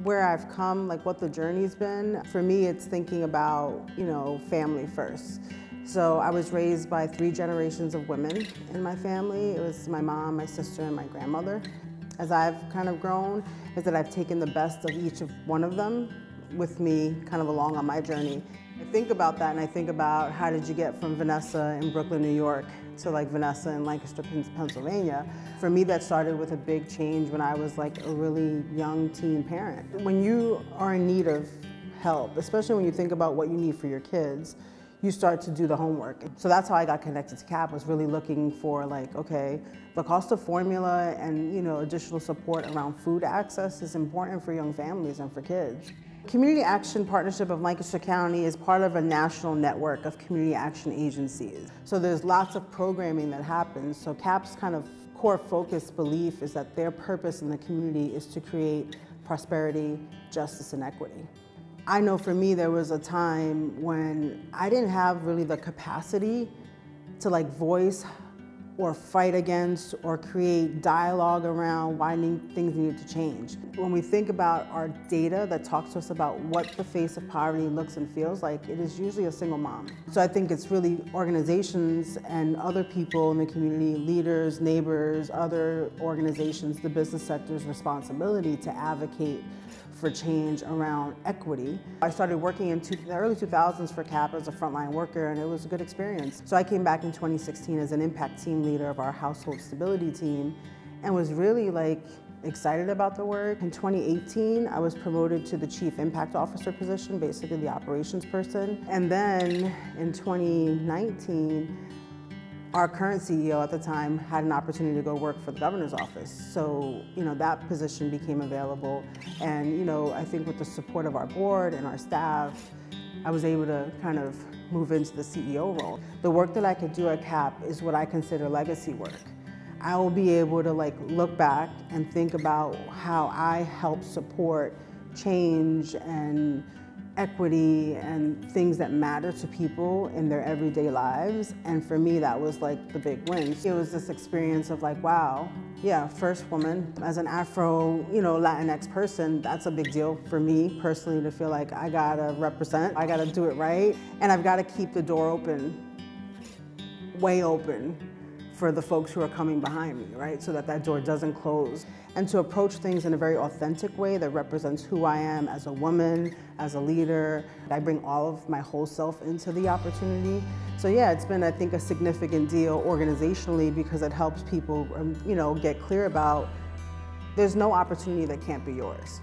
where I've come, like what the journey's been, for me it's thinking about, family first. So I was raised by 3 generations of women in my family. It was my mom, my sister, and my grandmother. As I've kind of grown, is that I've taken the best of each of one of them with me kind of along on my journey. I think about that and I think about how did you get from Vanessa in Brooklyn, New York to like Vanessa in Lancaster, Pennsylvania. For me, that started with a big change when I was like a really young teen parent. When you are in need of help, especially when you think about what you need for your kids, you start to do the homework. So that's how I got connected to CAP, was really looking for like, okay, the cost of formula and additional support around food access is important for young families and for kids. Community Action Partnership of Lancaster County is part of a national network of community action agencies. So there's lots of programming that happens. So CAP's kind of core focus belief is that their purpose in the community is to create prosperity, justice, and equity. I know for me there was a time when I didn't have really the capacity to like voice or fight against or create dialogue around why things needed to change. When we think about our data that talks to us about what the face of poverty looks and feels like, it is usually a single mom. So I think it's really organizations and other people in the community, leaders, neighbors, other organizations, the business sector's responsibility to advocate for change around equity. I started working in the early 2000s for CAP as a frontline worker, and it was a good experience. So I came back in 2016 as an impact team leader of our household stability team and was really like excited about the work. In 2018, I was promoted to the Chief Impact Officer position, basically the operations person. And then in 2019, our current CEO at the time had an opportunity to go work for the governor's office. So, that position became available. And, I think with the support of our board and our staff, I was able to kind of move into the CEO role. The work that I could do at CAP is what I consider legacy work. I will be able to look back and think about how I help support change and equity and things that matter to people in their everyday lives. And for me, that was like the big win. It was this experience of like, wow, yeah, first woman. As an Afro, Latinx person, that's a big deal for me personally to feel like I gotta represent, I gotta do it right, and I've gotta keep the door open, way open, for the folks who are coming behind me, right? So that door doesn't close. And to approach things in a very authentic way that represents who I am as a woman, as a leader. I bring all of my whole self into the opportunity. So yeah, it's been, I think, a significant deal organizationally because it helps people, get clear about there's no opportunity that can't be yours.